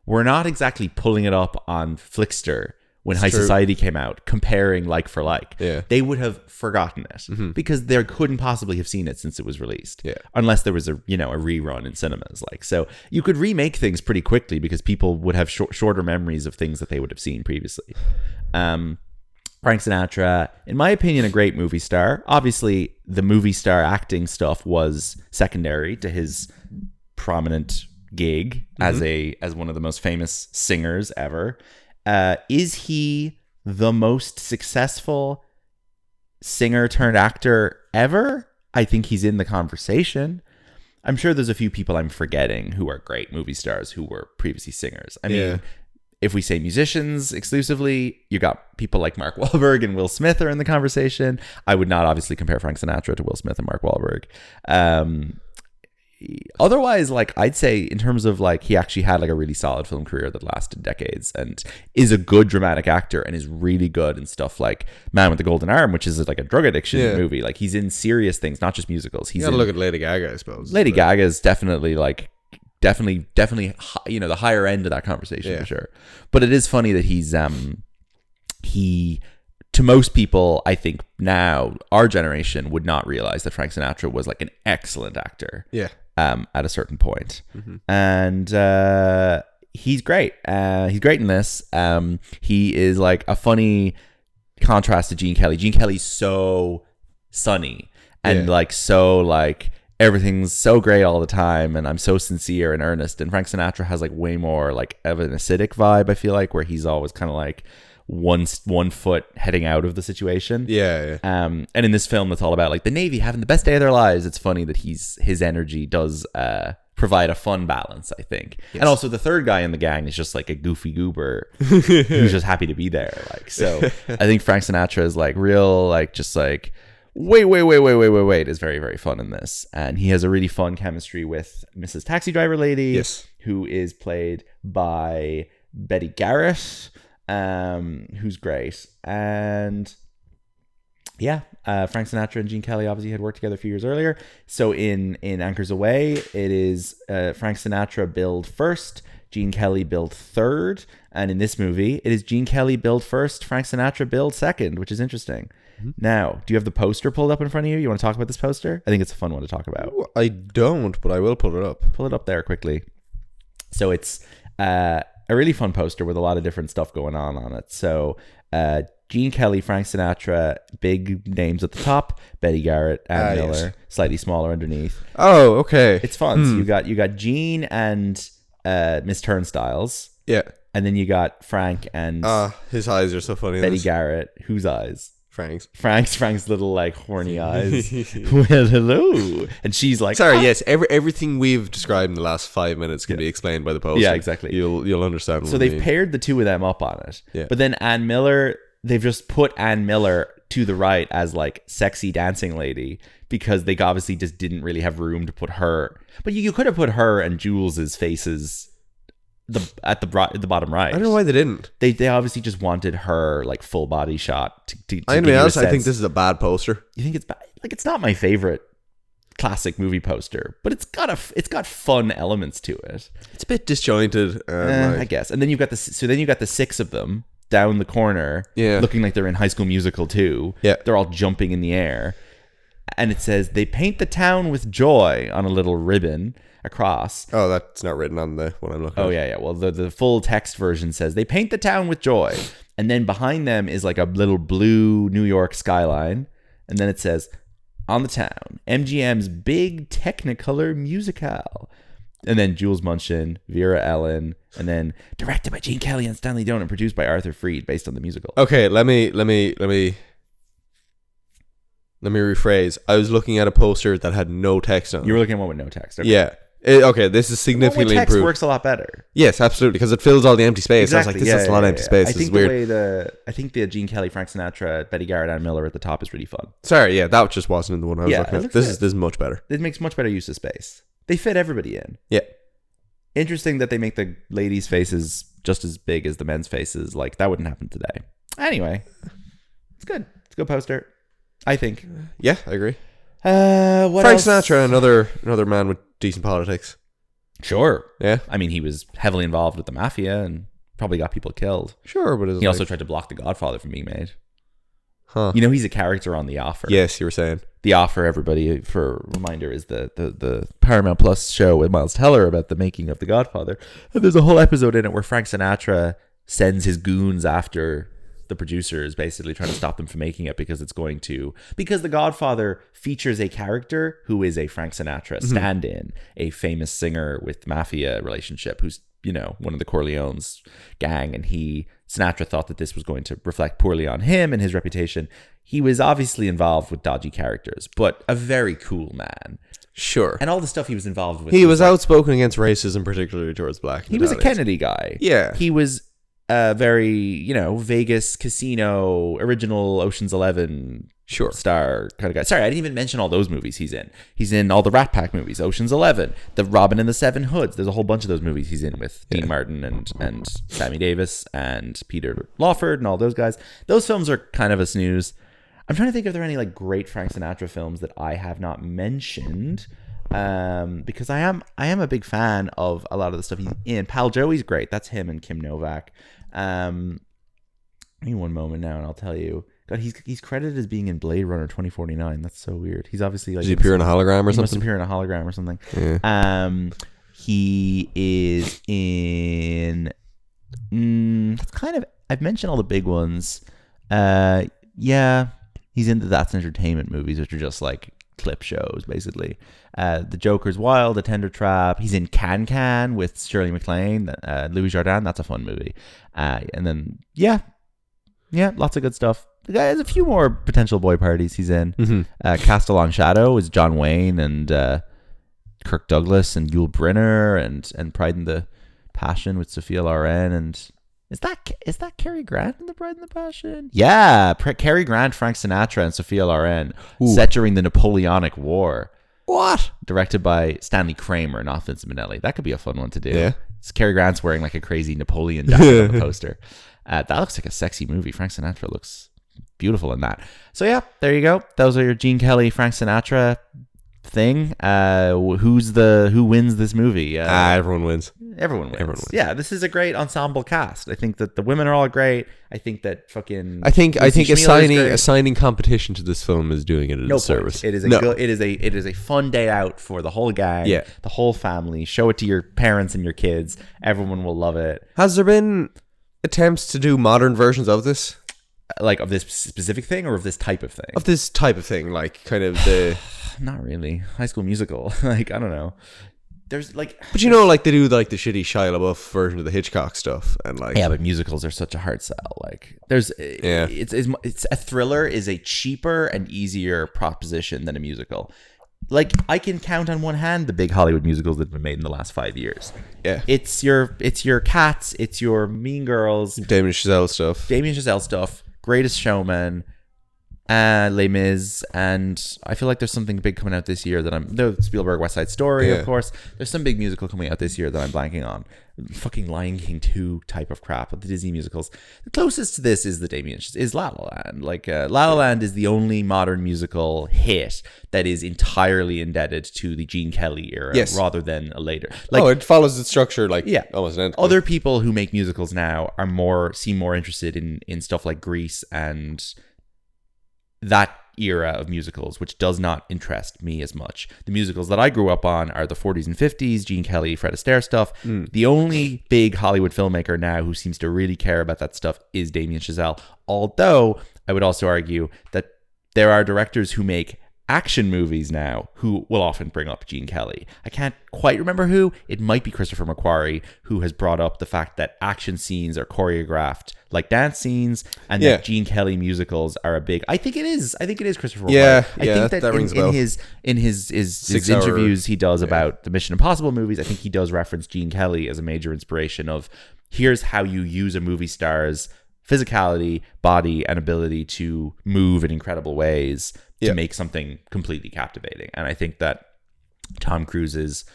Speaker 1: were not exactly pulling it up on Flickster when High Society came out, comparing like for like.
Speaker 2: Yeah.
Speaker 1: They would have forgotten it because they couldn't possibly have seen it since it was released.
Speaker 2: Yeah.
Speaker 1: Unless there was a rerun in cinemas. Like, so you could remake things pretty quickly because people would have shorter memories of things that they would have seen previously. Frank Sinatra, in my opinion, a great movie star. Obviously, the movie star acting stuff was secondary to his prominent gig as one of the most famous singers ever. Is he the most successful singer turned actor ever? I think he's in the conversation. I'm sure there's a few people I'm forgetting who are great movie stars who were previously singers. I mean, if we say musicians exclusively, you got people like Mark Wahlberg and Will Smith are in the conversation. I would not obviously compare Frank Sinatra to Will Smith and Mark Wahlberg. Otherwise, like, I'd say in terms of like, he actually had like a really solid film career that lasted decades and is a good dramatic actor and is really good in stuff like Man with the Golden Arm, which is like a drug addiction movie. Like, he's in serious things, not just musicals. He's
Speaker 2: gotta look at Lady Gaga, I suppose.
Speaker 1: Lady Gaga is definitely like, definitely, you know, the higher end of that conversation for sure. But it is funny that he's, to most people, I think now, our generation would not realize that Frank Sinatra was like an excellent actor.
Speaker 2: Yeah.
Speaker 1: At a certain point. And he's great. He's great in this. He is like a funny contrast to Gene Kelly. Gene Kelly's so sunny and like so like everything's so great all the time and I'm so sincere and earnest. And Frank Sinatra has like way more like of an acidic vibe, I feel like, where he's always kind of like one foot heading out of the situation. And in this film, it's all about like the Navy having the best day of their lives. It's funny that his energy does provide a fun balance, I think. And also the third guy in the gang is just like a goofy goober who's just happy to be there. Like, so I think Frank Sinatra is like real, like just like wait is very, very fun in this. And he has a really fun chemistry with Mrs. Taxi Driver Lady, who is played by Betty Garrett, who's great. And Frank Sinatra and Gene Kelly obviously had worked together a few years earlier. So in Anchors Away, it is Frank Sinatra billed first, Gene Kelly billed third. And in this movie, it is Gene Kelly billed first, Frank Sinatra billed second, which is interesting. Now, do you have the poster pulled up in front of you? You want to talk about this poster? I think it's a fun one to talk about.
Speaker 2: I don't, but I will pull it up.
Speaker 1: Pull it up there quickly. So it's a really fun poster with a lot of different stuff going on it. So Gene Kelly, Frank Sinatra, big names at the top. Betty Garrett, Ann Miller, slightly smaller underneath.
Speaker 2: Oh, okay.
Speaker 1: It's fun. So you got Gene and Miss Turnstiles.
Speaker 2: Yeah.
Speaker 1: And then you got Frank and
Speaker 2: his eyes are so funny.
Speaker 1: Betty Garrett. Whose eyes?
Speaker 2: Frank's
Speaker 1: little like horny eyes. Well, hello. And she's like,
Speaker 2: sorry, yes, everything we've described in the last 5 minutes can be explained by the poster.
Speaker 1: Yeah, exactly.
Speaker 2: You'll understand.
Speaker 1: So they've paired the two of them up on it. Yeah. But then Ann Miller, they've just put Ann Miller to the right as like sexy dancing lady because they obviously just didn't really have room to put her. But you could have put her and Jules's faces at the bottom right.
Speaker 2: I don't know why they didn't.
Speaker 1: They obviously just wanted her like full body shot to
Speaker 2: I mean, I think this is a bad poster.
Speaker 1: You think it's bad? Like, it's not my favorite classic movie poster, but it's got fun elements to it.
Speaker 2: It's a bit disjointed,
Speaker 1: I guess. And then you've got the six of them down the corner, looking like they're in High School Musical 2.
Speaker 2: Yeah,
Speaker 1: they're all jumping in the air, and it says they paint the town with joy on a little ribbon across.
Speaker 2: Oh, that's not written on the one I'm looking at.
Speaker 1: Oh, yeah. Well, the full text version says they paint the town with joy. And then behind them is like a little blue New York skyline. And then it says, on the town, MGM's big Technicolor musical. And then Jules Munchin, Vera Ellen, and then directed by Gene Kelly and Stanley Donen, produced by Arthur Freed, based on the musical.
Speaker 2: Okay, let me rephrase. I was looking at a poster that had no text on it.
Speaker 1: You were looking at one with no text. Okay.
Speaker 2: Yeah. Okay, this is significantly
Speaker 1: text
Speaker 2: improved.
Speaker 1: Works a lot better.
Speaker 2: Yes, absolutely, because it fills all the empty space.
Speaker 1: Exactly.
Speaker 2: I was like, this is a lot of empty space.
Speaker 1: I
Speaker 2: This
Speaker 1: think
Speaker 2: is weird.
Speaker 1: I think the Gene Kelly, Frank Sinatra, Betty Garrett, Ann Miller at the top is really fun.
Speaker 2: Sorry, that just wasn't in the one I was looking at. This is much better.
Speaker 1: It makes much better use of space. They fit everybody in.
Speaker 2: Yeah.
Speaker 1: Interesting that they make the ladies' faces just as big as the men's faces. Like, that wouldn't happen today. Anyway, it's good. It's a good poster, I think.
Speaker 2: Yeah, I agree.
Speaker 1: What
Speaker 2: Frank
Speaker 1: else?
Speaker 2: Sinatra, another man with decent politics.
Speaker 1: Sure.
Speaker 2: Yeah.
Speaker 1: I mean, he was heavily involved with the mafia and probably got people killed.
Speaker 2: Sure, but
Speaker 1: he also tried to block The Godfather from being made.
Speaker 2: Huh.
Speaker 1: You know, he's a character on The Offer.
Speaker 2: Yes, you were saying.
Speaker 1: The Offer, everybody, for a reminder, is the Paramount Plus show with Miles Teller about the making of The Godfather. And there's a whole episode in it where Frank Sinatra sends his goons after the producers, basically trying to stop them from making it because The Godfather features a character who is a Frank Sinatra stand-in, a famous singer with mafia relationship who's one of the Corleone's gang, and Sinatra thought that this was going to reflect poorly on him and his reputation. He was obviously involved with dodgy characters, but a very cool man.
Speaker 2: Sure.
Speaker 1: And all the stuff he was involved with.
Speaker 2: He was outspoken against racism, particularly towards black.
Speaker 1: He was a Kennedy guy.
Speaker 2: Yeah.
Speaker 1: He was a very, Vegas casino, original Ocean's 11 star kind of guy. Sorry, I didn't even mention all those movies he's in. He's in all the Rat Pack movies, Ocean's 11, The Robin and the Seven Hoods. There's a whole bunch of those movies he's in with Dean Martin and Sammy Davis and Peter Lawford and all those guys. Those films are kind of a snooze. I'm trying to think if there are any like great Frank Sinatra films that I have not mentioned, because I am a big fan of a lot of the stuff he's in. Pal Joey's great. That's him and Kim Novak. Give me one moment now, and I'll tell you. God, he's credited as being in Blade Runner 2049. That's so weird. He's obviously like.
Speaker 2: Does he appear in a hologram or something?
Speaker 1: He must appear in a hologram or something.
Speaker 2: Yeah.
Speaker 1: He is in. That's kind of. I've mentioned all the big ones. Yeah. He's into That's Entertainment movies, which are just like clip shows, basically. The Joker's Wild, The Tender Trap. He's in Can with Shirley MacLaine, Louis Jourdan. That's a fun movie. And then, yeah, lots of good stuff. The guy has a few more potential boy parties he's in. Mm-hmm. Castle on Shadow is John Wayne and Kirk Douglas and Yul Brynner and Pride and the Passion with Sophia Loren and... Is that Cary Grant in The Pride and the Passion? Yeah, Cary Grant, Frank Sinatra, and Sophia Loren. Ooh. Set during the Napoleonic War.
Speaker 2: What?
Speaker 1: Directed by Stanley Kramer, not Vincent Minnelli. That could be a fun one to do.
Speaker 2: Yeah.
Speaker 1: Cary Grant's wearing like a crazy Napoleon jacket on the poster. That looks like a sexy movie. Frank Sinatra looks beautiful in that. So yeah, there you go. Those are your Gene Kelly, Frank Sinatra thing. Who wins this movie?
Speaker 2: Everyone wins.
Speaker 1: Everyone wins. Yeah, this is a great ensemble cast. I think that the women are all great. I think that fucking.
Speaker 2: I think assigning competition to this film is doing it a disservice.
Speaker 1: It is it is a fun day out for the whole gang.
Speaker 2: Yeah.
Speaker 1: The whole family. Show it to your parents and your kids. Everyone will love it.
Speaker 2: Has there been attempts to do modern versions of this?
Speaker 1: Like of this specific thing or of this type of thing?
Speaker 2: Of this type of thing, like kind of the.
Speaker 1: Not really. High School Musical. Like, I don't know. There's like,
Speaker 2: but like they do like the shitty Shia LaBeouf version of the Hitchcock stuff, and like
Speaker 1: but musicals are such a hard sell. Like, it's a thriller is a cheaper and easier proposition than a musical. Like, I can count on one hand the big Hollywood musicals that have been made in the last 5 years.
Speaker 2: Yeah,
Speaker 1: it's your Cats, it's your Mean Girls,
Speaker 2: Damien Chazelle stuff, Greatest Showman. Les Mis, and I feel like there's something big coming out this year that the Spielberg West Side Story, of course. There's some big musical coming out this year that I'm blanking on. Fucking Lion King 2 type of crap with the Disney musicals. The closest to this is La La Land. Like La La Land is the only modern musical hit that is entirely indebted to the Gene Kelly era, rather than a later. Like, it follows its structure, like almost identical.
Speaker 1: Other people who make musicals now seem more interested in stuff like Grease and that era of musicals, which does not interest me as much. The musicals that I grew up on are the 40s and 50s, Gene Kelly, Fred Astaire stuff. The only big Hollywood filmmaker now who seems to really care about that stuff is Damien Chazelle. Although I would also argue that there are directors who make action movies now who will often bring up Gene Kelly. I can't quite remember who. It might be Christopher McQuarrie, who has brought up the fact that action scenes are choreographed like dance scenes, and that Gene Kelly musicals are a big. I think it is Christopher McQuarrie. I think that rings a bell. In his interviews he does about the Mission Impossible movies, I think he does reference Gene Kelly as a major inspiration of here's how you use a movie star's physicality, body, and ability to move in incredible ways to make something completely captivating. And I think that Tom Cruise's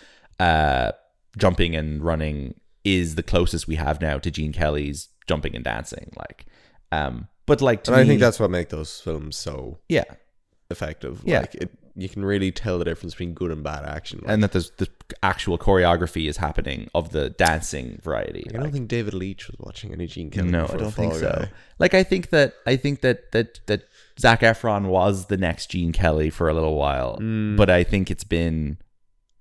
Speaker 1: jumping and running is the closest we have now to Gene Kelly's jumping and dancing. But like, to me,
Speaker 2: I think that's what makes those films so effective.
Speaker 1: Yeah.
Speaker 2: Like you can really tell the difference between good and bad action,
Speaker 1: and that the actual choreography is happening of the dancing variety.
Speaker 2: I don't think David Leitch was watching any Gene Kelly.
Speaker 1: No, I don't think so. Like, I think that Zac Efron was the next Gene Kelly for a little while, but I think it's been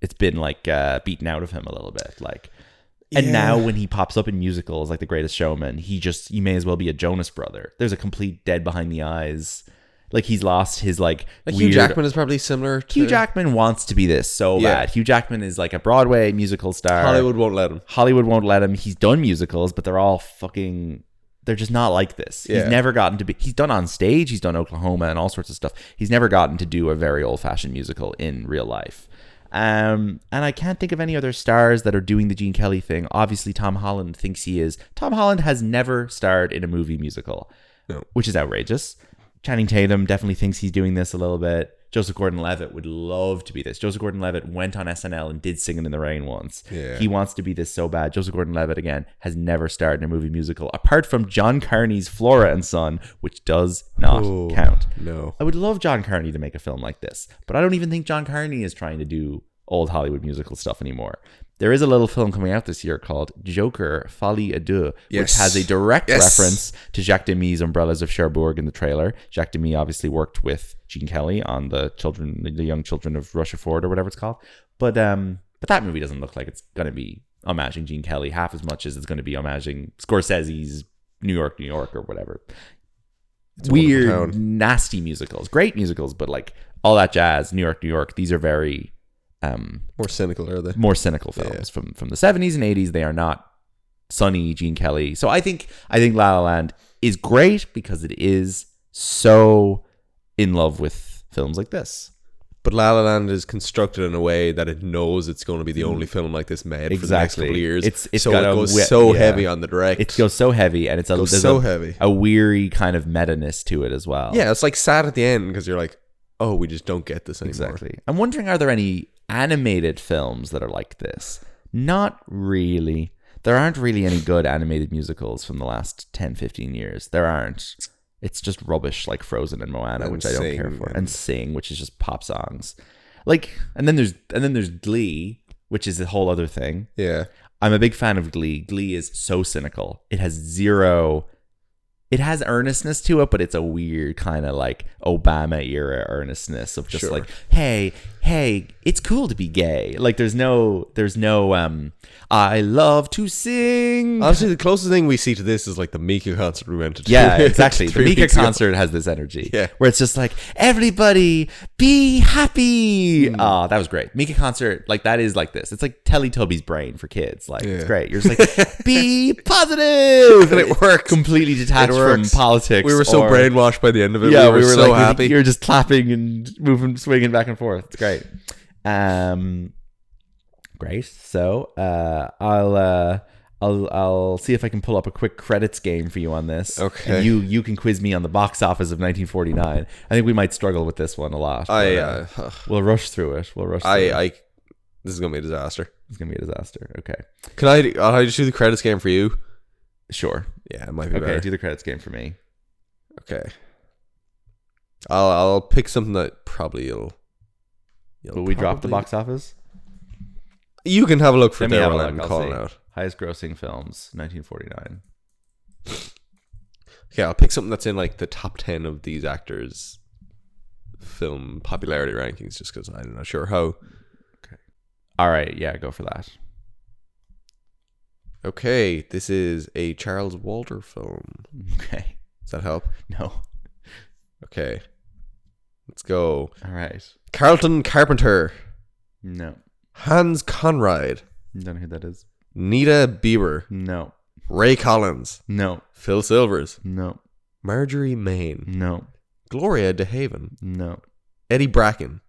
Speaker 1: like beaten out of him a little bit. Like, and now when he pops up in musicals like The Greatest Showman, you may as well be a Jonas Brother. There's a complete dead behind the eyes
Speaker 2: Like he's lost his like
Speaker 3: Hugh Jackman is probably similar to...
Speaker 2: Hugh Jackman wants to be this so bad. Hugh Jackman is like a Broadway musical star.
Speaker 3: Hollywood won't let him.
Speaker 2: He's done musicals, but they're all fucking... They're just not like this. He's never gotten to be... He's done on stage. He's done Oklahoma and all sorts of stuff. He's never gotten to do a very old-fashioned musical in real life. And I can't think of any other stars that are doing the Gene Kelly thing. Obviously, Tom Holland thinks he is. Tom Holland has never starred in a movie musical, which is outrageous. Channing Tatum definitely thinks he's doing this a little bit. Joseph Gordon-Levitt would love to be this. Joseph Gordon-Levitt went on SNL and did Singing in the Rain once. Yeah. He wants to be this so bad. Joseph Gordon-Levitt, again, has never starred in a movie musical, apart from John Carney's Flora and Son, which does not count.
Speaker 3: No.
Speaker 2: I would love John Carney to make a film like this, but I don't even think John Carney is trying to do old Hollywood musical stuff anymore. There is a little film coming out this year called Joker Folie à Deux, which has a direct reference to Jacques Demy's Umbrellas of Cherbourg in the trailer. Jacques Demy obviously worked with Gene Kelly on the young children of Rochefort or whatever it's called. But that movie doesn't look like it's going to be homaging Gene Kelly half as much as it's going to be homaging Scorsese's New York, or whatever. It's weird, nasty musicals. Great musicals, but like all that jazz, New York, these are very...
Speaker 3: more cynical, are they?
Speaker 2: More cynical films from the 70s and 80s. They are not sunny Gene Kelly. So I think La La Land is great because it is so in love with films like this.
Speaker 3: But La La Land is constructed in a way that it knows it's going to be the only film like this made for the next couple of years.
Speaker 2: It's
Speaker 3: so it goes heavy on the direct.
Speaker 2: It goes so heavy, and there's a weary kind of meta-ness to it as well.
Speaker 3: Yeah, it's like sad at the end because you're like, oh, we just don't get this anymore.
Speaker 2: Exactly. I'm wondering, are there any animated films that are like this? Not really. There aren't really any good animated musicals from the last 10, 15 years. There aren't. It's just rubbish like Frozen and Moana, which I don't care for. And Sing, which is just pop songs. Like, and then there's Glee, which is a whole other thing.
Speaker 3: Yeah.
Speaker 2: I'm a big fan of Glee. Glee is so cynical. It has earnestness to it, but it's a weird kind of like Obama era earnestness of just like, hey, it's cool to be gay. Like there's no I love to sing.
Speaker 3: Honestly, the closest thing we see to this is like the Mika concert we went to.
Speaker 2: Yeah, exactly. The Mika concert has this energy where it's just like, everybody be happy. Oh, that was great. Mika concert, like that is like this. It's like Teletubbies brain for kids. Like it's great. You're just like, be positive. And it works. Completely detached from politics.
Speaker 3: We were so brainwashed by the end of it.
Speaker 2: Yeah, we were
Speaker 3: so
Speaker 2: like,
Speaker 3: happy.
Speaker 2: You're just clapping and moving, swinging back and forth. It's great. Great. So I'll see if I can pull up a quick credits game for you on this.
Speaker 3: Okay.
Speaker 2: And you can quiz me on the box office of 1949. I think we might struggle with this one a lot. We'll rush through it.
Speaker 3: This is gonna be a disaster.
Speaker 2: It's gonna be a disaster. Okay.
Speaker 3: Can I just do the credits game for you?
Speaker 2: Sure.
Speaker 3: Yeah, it might be better.
Speaker 2: Do the credits game for me.
Speaker 3: Okay. I'll pick something that probably you'll
Speaker 2: Will we drop the box office?
Speaker 3: You can have a look for there while I'm calling out.
Speaker 2: Highest grossing films, 1949.
Speaker 3: Okay, I'll pick something that's in like the top 10 of these actors' film popularity rankings, just because I'm not sure how.
Speaker 2: Okay. All right, yeah, go for that.
Speaker 3: Okay, this is a Charles Walter film.
Speaker 2: Okay.
Speaker 3: Does that help?
Speaker 2: No.
Speaker 3: Okay. Let's go.
Speaker 2: All right.
Speaker 3: Carlton Carpenter.
Speaker 2: No.
Speaker 3: Hans Conried.
Speaker 2: Don't know who that is.
Speaker 3: Nita Bieber.
Speaker 2: No.
Speaker 3: Ray Collins.
Speaker 2: No.
Speaker 3: Phil Silvers.
Speaker 2: No.
Speaker 3: Marjorie Main.
Speaker 2: No.
Speaker 3: Gloria DeHaven.
Speaker 2: No.
Speaker 3: Eddie Bracken.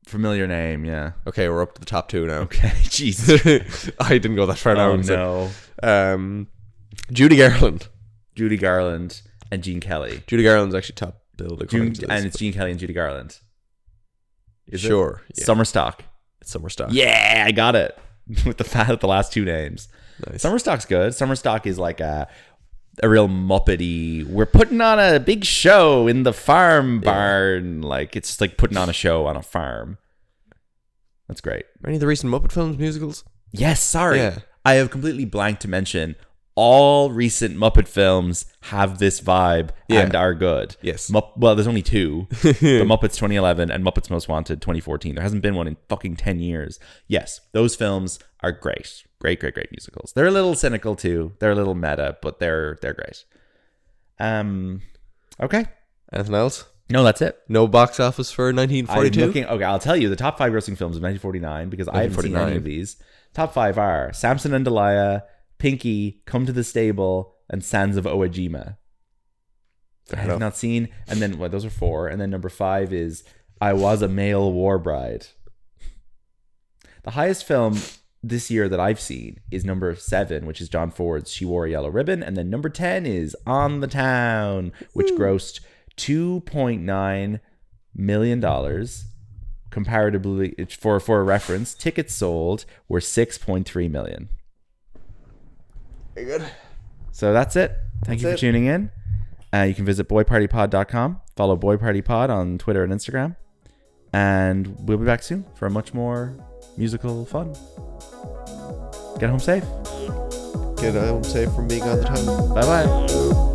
Speaker 2: Familiar name, yeah.
Speaker 3: Okay, we're up to the top two now.
Speaker 2: Okay, jeez.
Speaker 3: I didn't go that far now.
Speaker 2: Oh, no.
Speaker 3: Judy Garland.
Speaker 2: Judy Garland and Gene Kelly.
Speaker 3: Judy Garland's actually top billed.
Speaker 2: And it's Gene Kelly and Judy Garland.
Speaker 3: Sure.
Speaker 2: Yeah. Summer Stock.
Speaker 3: It's Summer Stock.
Speaker 2: Yeah, I got it. With the last two names.
Speaker 3: Nice.
Speaker 2: Summer Stock's good. Summer Stock is like a real Muppety. We're putting on a big show in the farm barn. Like it's like putting on a show on a farm. That's great.
Speaker 3: Are any of the recent Muppet films musicals?
Speaker 2: Yes, sorry.
Speaker 3: Yeah.
Speaker 2: I have completely blanked to mention all recent Muppet films have this vibe and are good.
Speaker 3: Yes.
Speaker 2: Well, there's only two. The Muppets 2011 and Muppets Most Wanted 2014. There hasn't been one in fucking 10 years. Yes, those films are great. Great musicals. They're a little cynical too. They're a little meta, but they're great. Okay.
Speaker 3: Anything else?
Speaker 2: No, that's it.
Speaker 3: No box office for
Speaker 2: I'm
Speaker 3: 1942.
Speaker 2: looking. Okay, I'll tell you the top 5 grossing films of 1949 because I haven't seen any of these. Top 5 are Samson and Delilah, Pinky, Come to the Stable, and Sands of Owajima. I have not seen. And then those are 4. And then number 5 is I Was a Male War Bride. The highest film this year that I've seen is number 7, which is John Ford's She Wore a Yellow Ribbon. And then number 10 is On the Town, which grossed $2.9 million. Comparatively, for a reference, tickets sold were 6.3 million.
Speaker 3: Very good.
Speaker 2: So that's it. Thank you for tuning in. You can visit boypartypod.com. Follow boypartypod on Twitter and Instagram. And we'll be back soon for much more musical fun. Get home safe.
Speaker 3: Get home safe from being on the town.
Speaker 2: Bye-bye.